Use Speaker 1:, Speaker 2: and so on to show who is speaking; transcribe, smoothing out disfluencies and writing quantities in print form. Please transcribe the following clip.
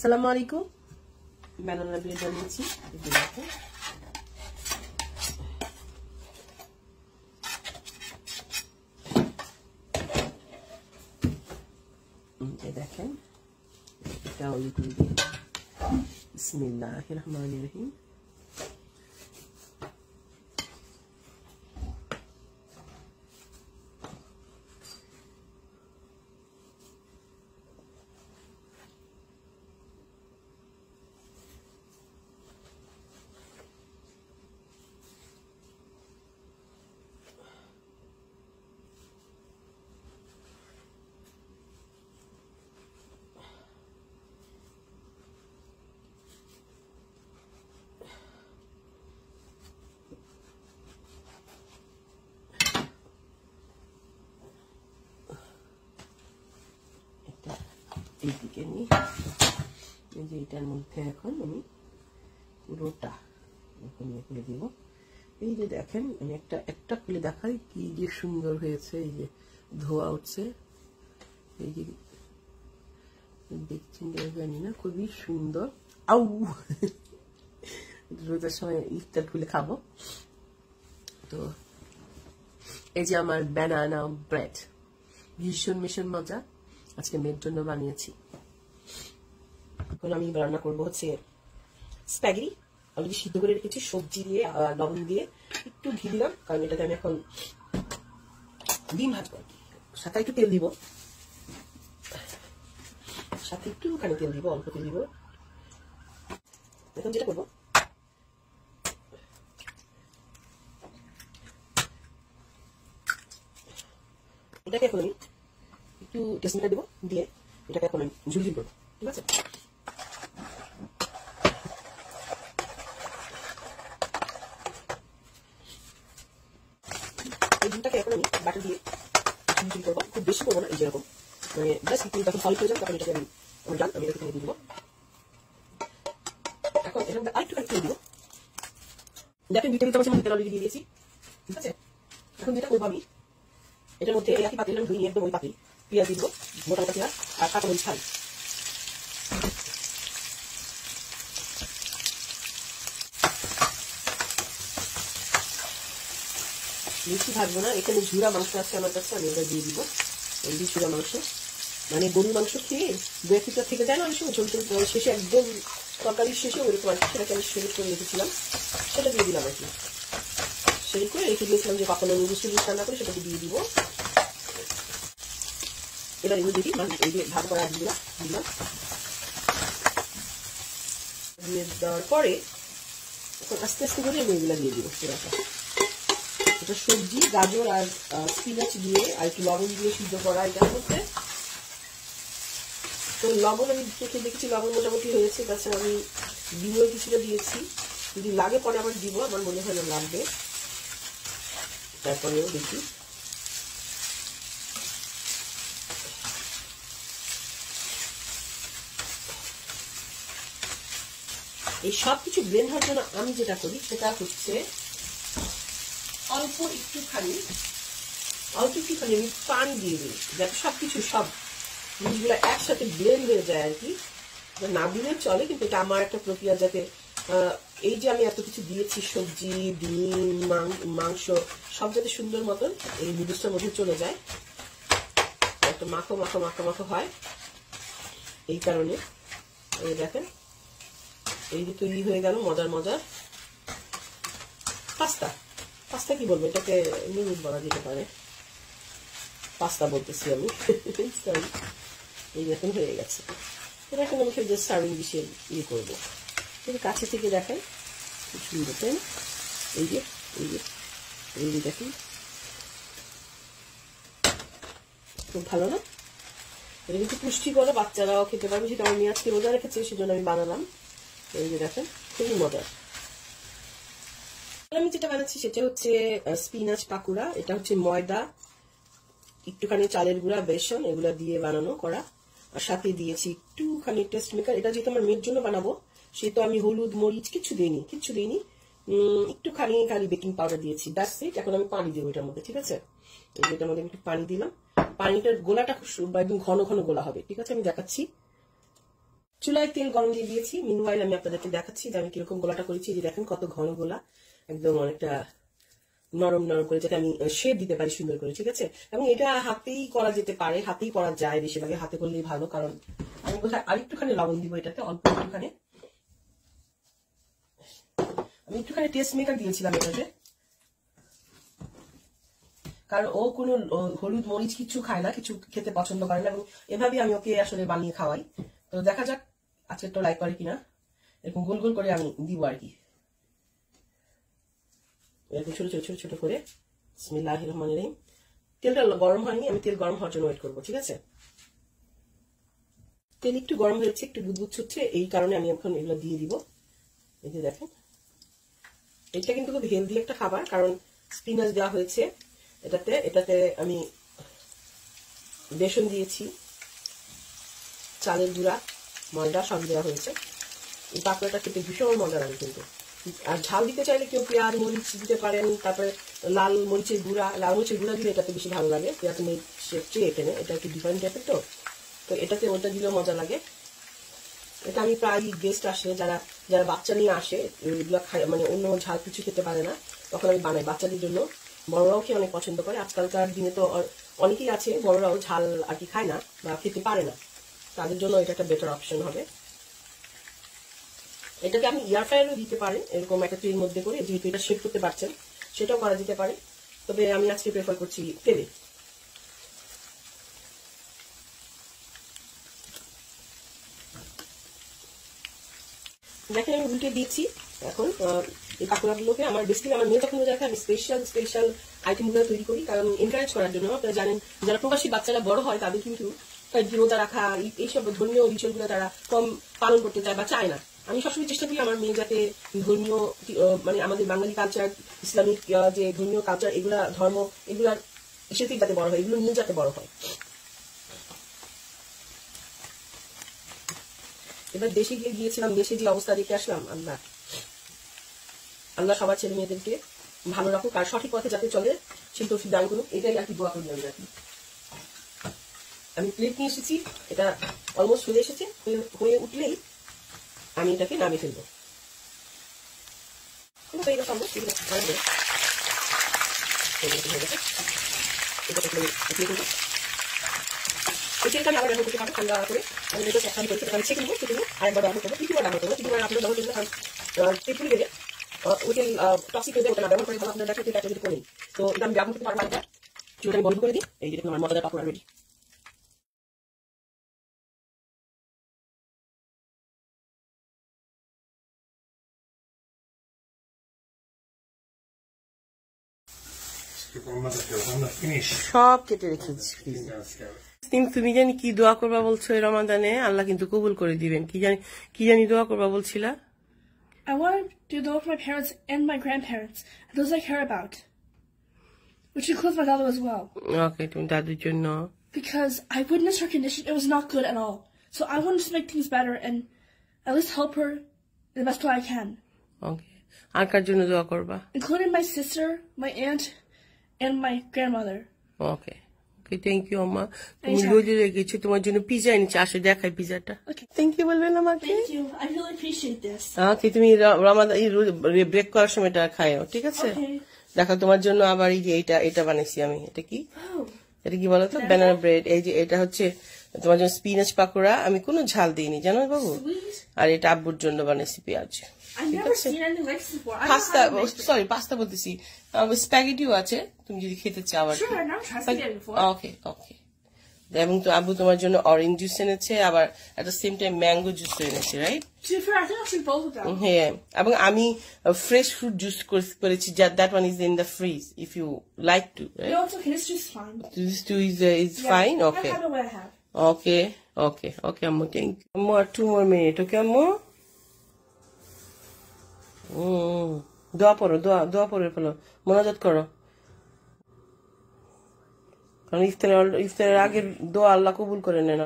Speaker 1: আসসালামু আলাইকুম। Banana bread বানিয়েছি, দেখেন এটা অয়েল করে দিই। বিসমিল্লাহির রহমানির রহিম। এইদিকে নিই, এই যে এটার মধ্যে এখন আমি পুরোটা খুলে দিব। এই যে দেখেন, আমি একটা খুলে দেখাই কি যে সুন্দর হয়েছে। এই যে ধোয়া উঠছে, এই যে দেখছেন জানি না, খুবই সুন্দর। আউ রোজার সময় ইফতার খুলে খাবো। তো এই যে আমার ব্যানানা ব্রেড, ভীষণ ভীষণ মজা। আজকে মেয়ের জন্য বানিয়েছি। এখন আমি রান্না করবো হচ্ছে স্প্যাগেটি। অলরেডি সিদ্ধ করে রেখেছি সবজি দিয়ে, লবণ দিয়ে, একটু ঘি দিলাম কারণ এটাতে আমি এখন ডিম ভাজবো। সাথে একটু তেল দিব, সাথে একটুখানি তেল দিব, অল্প তেল দিব। এখন যেটা করবো, এটাকে এখন আমি একটু টেস্টমিটার দেবো, দিয়ে এটাকে এখন আমি ঝুলঝুল করবো। ঠিক আছে, এই ডিমটাকে এখন আমি বাটার দিয়ে ঝুলঝুল করবো। খুব বেশি করবো না, এই যেরকম মানে জাস্ট একটু যখন সলিড হয়ে যাবে তখন এটাকে আমি ডান আমি এটাকে দিয়ে দিব। এখন এর মধ্যে আরেকটু তেল দিব। দেখেন 2 টেবিল চামচের মধ্যে তেল অলরেডি দিয়ে দিয়েছি। ঠিক আছে, এখন যেটা করবো আমি এটার মধ্যে এই একই পাতিল আমি ধুয়ে একদম ওই পাতিল পেঁয়াজ দিব, মোটা মোটা পেঁয়াজ আর কাঁচা মরিচ ছাড়ি। বেশি ভাজবো না, এখানে ঝুরা মাংস আছে আমার কাছে, আমি ওটা দিয়ে দিব। এই যে ঝুরা মাংস মানে গরুর মাংস খেয়ে 2-1 থেকে যায় না অনেক সময়, ঝোল শেষে একদম তরকারির শেষে ওইরকম আর কি, সেটাকে আমি সেট করে রেখেছিলাম, সেটা দিয়ে দিলাম আর কি। সেট করে রেখে দিয়েছিলাম যে কখনো নুডলস রান্না করে সেটাকে দিয়ে দিব। এবার এগুলো দিই, এই যে ভাগ করা দিলাম দিয়ে দেওয়ার পরে এখন আস্তে আস্তে করে এগুলো দিয়ে দিব। এটা সবজি, গাজর আর স্পিনাচ দিয়ে আর একটু লবণ দিয়ে সিদ্ধ করা এটার মধ্যে। তো লবণ আমি চোখে দেখেছি লবণ মোটামুটি হয়েছে, তাছাড়া আমি ডিমও কিছুটা দিয়েছি, যদি লাগে পরে আবার দিব, আমার মনে হয় না লাগবে। তারপরেও দেখি এই সব কিছু ব্লেন্ড হওয়ার জন্য আমি যেটা করি সেটা হচ্ছে অল্প একটুখানি আমি পানি দিয়ে দিই, যাতে সবকিছু সব জিনিসগুলো একসাথে ব্লেন্ড হয়ে যায় আর কি। না দিলে চলে, কিন্তু এটা আমার একটা প্রক্রিয়া, যাতে এই যে আমি এত কিছু দিয়েছি, সবজি, ডিম, মাংস সব যাতে সুন্দর মতন এই নুডলসটার মধ্যে চলে যায়, একটা মাখো মাখো মাখো মাখো হয়। এই কারণে এই দেখেন এই যে তৈরি হয়ে গেল মজার মজার পাস্তা কি বলবো, এটাকে নুডলস বলা যেতে পারে, পাস্তা বলতেছি আমি। এই দেখুন হয়ে গেছে। এটা এখন আমি জাস্ট সার্ভিং ডিশে ইয়ে করবো। কাছে থেকে দেখাই খুব সুন্দর, তাই না? এই যে দেখুন খুব ভালো না? এটা কিন্তু পুষ্টিকর, বাচ্চারাও খেতে পারবে, সেটা আমি আজকে রোজা রেখেছি সেজন্য আমি বানালাম। এই যে দেখেন খুবই মজার। আমি যেটা বানাচ্ছি সেটা হচ্ছে স্পিনাচ পাকুড়া। এটা হচ্ছে ময়দা, একটুখানি চালের গুঁড়া, বেসন এগুলা দিয়ে বানানো করা, আর সাথে দিয়েছি একটুখানি টেস্ট মেকার। এটা যেহেতু আমার মেয়ের জন্য বানাবো সেহেতু আমি হলুদ মরিচ কিচ্ছু দিইনি, একটুখানি খালি বেকিং পাউডার দিয়েছি, দ্যাটস ইট। এখন আমি পানি দেবো এটার মধ্যে। ঠিক আছে, এটার মধ্যে একটু পানি দিলাম, পানিটার গোলাটা খুব একদম ঘন ঘন গোলা হবে। ঠিক আছে, আমি দেখাচ্ছি। চুলায় তেল গরম দিয়ে দিয়েছি। মিনওয়াইল আমি আপনাদেরকে দেখাচ্ছি যে আমি কিরকম গোলাটা করেছি। যে দেখেন কত ঘন গোলা, একদম অনেকটা নরম নরম করে, যাতে আমি শেপ দিতে পারি সুন্দর করে, ঠিক আছে। এবং এটা হাতেই করা যেতে পারে, হাতেই করা যায়, বেশিরভাগে হাতে করলেই ভালো। কারণ আমি কোথায় আরেকটুখানি লবণ দিব এটাতে, অল্প একটুখানি। আমি একটুখানি টেস্ট মেকার দিয়েছিলাম এটাতে, কারণ ও কোনো হলুদ মরিচ কিছু খায় না, কিছু খেতে পছন্দ করে না, এবং এভাবেই আমি ওকে আসলে বানিয়ে খাওয়াই। তো দেখা যাক আজকে তো লাইক করে কিনা। এরকম গোল গোল করে আমি দিব আর কি, এরকম ছোট ছোট ছোট ছোট করে। বিসমিল্লাহির রহমানির রহিম। তেলটা গরম হয়নি, আমি তেল গরম হওয়ার জন্য ওয়েট করবো, ঠিক আছে। তেল একটু গরম হয়েছে, একটু বুদবুদ ছুটছে, এই কারণে আমি এখন এগুলো দিয়ে দিব। এই যে দেখেন, এটা কিন্তু খুব হেলদি একটা খাবার, কারণ স্পিনাচ দেওয়া হয়েছে এটাতে। এটাতে আমি বেসন দিয়েছি, চালের গুঁড়া, ময়দা সব দেওয়া হয়েছে। এই পাকোড়াটা খেতে ভীষণ মজা লাগে কিন্তু। আর ঝাল দিতে চাইলে কেউ পেঁয়াজ মরিচ দিতে পারেন, তারপরে লাল মরিচের গুঁড়া দিলে এটাতে বেশি ভালো লাগে। পেঁয়াজ মরিচের চেয়ে এখানে এটা একটু ডিফারেন্ট টাইপের, তো এটাতে ওটা দিলেও মজা লাগে। এটা আমি প্রায় গেস্ট আসে, যারা বাচ্চা নিয়ে আসে, এগুলো খায়, মানে অন্য ঝাল কিছু খেতে পারে না, তখন আমি বানাই বাচ্চাদের জন্য। বড়রাও খেয়ে অনেক পছন্দ করে। আজকালকার দিনে তো অনেকেই আছে বড়রাও ঝাল আর কি খায় না বা খেতে পারে না, তাদের জন্য এটা একটা বেটার অপশন হবে। এটাকে আপনি এয়ার ফ্রায়ারও দিতে পারেন, এরকম একটা ট্রের মধ্যে করে, যেহেতু এটা শেপ করতে পারছেন সেটাও করা যেতে পারে। তবে আমি আজকে প্রেফার করছি তেলে। দেখেন আমি উল্টে দিয়েছি। এখন এই পাকোড়াগুলোকে আমার বেসিক্যালি আমার মেয়ে যখন দেখে আমি স্পেশাল আইটেমগুলো তৈরি করি, কারণ এনকারেজ করার জন্য। আপনারা জানেন যারা প্রবাসী বাচ্চারা বড় হয় তাদের কিন্তু রোজা রাখা, এইসব ধর্মীয় রিচুয়ালগুলো তারা কম পালন করতে চায় বা চায় না। আমি সবসময় চেষ্টা করি আমার মেয়ে যাতে ধর্মীয়, মানে আমাদের বাঙালি কালচার, ইসলামিক যে ধর্মীয় কালচার, এগুলা ধর্ম, এগুলার সাথেই যাতে বড় হয়, এগুলো নিয়ে যাতে বড় হয়। এবার দেশে গিয়েছিলাম, দেশে যে অবস্থা দেখে আসলাম, আল্লাহ সবার ছেলে মেয়েদেরকে ভালো রাখুক আর সঠিক পথে যাতে চলে সেই তৌফিক দান করুক, এটাই আর কি দোয়া করি আমি আর কি। আমি প্লেট নিয়ে এসেছি, এটা অলমোস্ট হয়ে এসেছে, হয়ে উঠলেই আমি এটাকে নামিয়ে ফেলবো। আমি আবার ব্যবহার করতে পারবো ঠান্ডা করে, আমি এটা সবসময় করতে পারি, ছেঁকে নেবো, আর একবার ব্যবহার করবো, তৃতীয়বার ব্যবহার করবো। তৃতীয়বার আপনার ব্যবহার করলে তেঁতুল গেলে ওইটাই টক্সিক হয়ে যায়, ওটা না ব্যবহার করে ভালো আপনার দেখা এটা যদি করেন। তো এটা আমি ব্যবহার করতে পারবো। একটা চুলটা আমি বন্ধ করে দিই। এই যে আমার মজাদার পাকোড়া রেডি। সব কেটে রেখেছি। তুমি জানি কি দোয়া করবা বলছো এই রমাদানে, আল্লাহ কিন্তু কবুল করে দিবেন। কি জানি দোয়া করবা বলছিলা?
Speaker 2: I wanted to do for my parents and my grandparents, those I care about, which includes my daughter as well.
Speaker 1: Okay, তুমি দাদুর জন্য।
Speaker 2: Because I witnessed her condition; it was not good at all. So I wanted to make things better and at least help her in the best way I can.
Speaker 1: Okay. আর কার জন্য দোয়া করবা?
Speaker 2: Including my sister, my aunt, and my grandmother.
Speaker 1: Okay. Okay, thank you, Amma. তুমি রোজে রেখেছো, তোমার জন্য pizza এনেছি, আসো দেখাই পিজাটা।
Speaker 2: Okay.
Speaker 1: Thank you বলবেন আমাকে?
Speaker 2: Thank you. I really appreciate this.
Speaker 1: Okay, তুমি রমাদান ব্রেক করার সময় এটা খাইও, ঠিক আছে?
Speaker 2: Okay.
Speaker 1: দেখো তোমার জন্য আবার এই যে এটা বানাইছি আমি। এটা কি? এটা কি বলতো? Banana bread. এই যে এটা হচ্ছে তোমার জন্য স্পিনাচ পাকোড়া, আমি কোনো ঝাল দিইনি জানো বাবু। আর এটা আব্বুর জন্য বানাইছি পেঁয়াজ। পাস্তা বলতেছি, স্প্যাগেটিও আছে তুমি যদি খেতে চাও। ওকে ওকে। এবং তো আব্বু তোমার জন্য অরেঞ্জ জুস এনেছে, আবার at the same time mango juice এনেছে, রাইট? হ্যাঁ, এবং আমি ফ্রেশ ফ্রুট জুস করেছি, that one is in the fridge if you like to. This too is fine. Okay. Okay, Ammu. Thank you. Ammu, 2 more minutes. Okay, Ammu? দোয়া পড়ো, দোয়া পড়ে ফেলো, মোনাজাত করো, কারণ ইফতারের আগের দোয়া আল্লাহ কবুল করে নেন।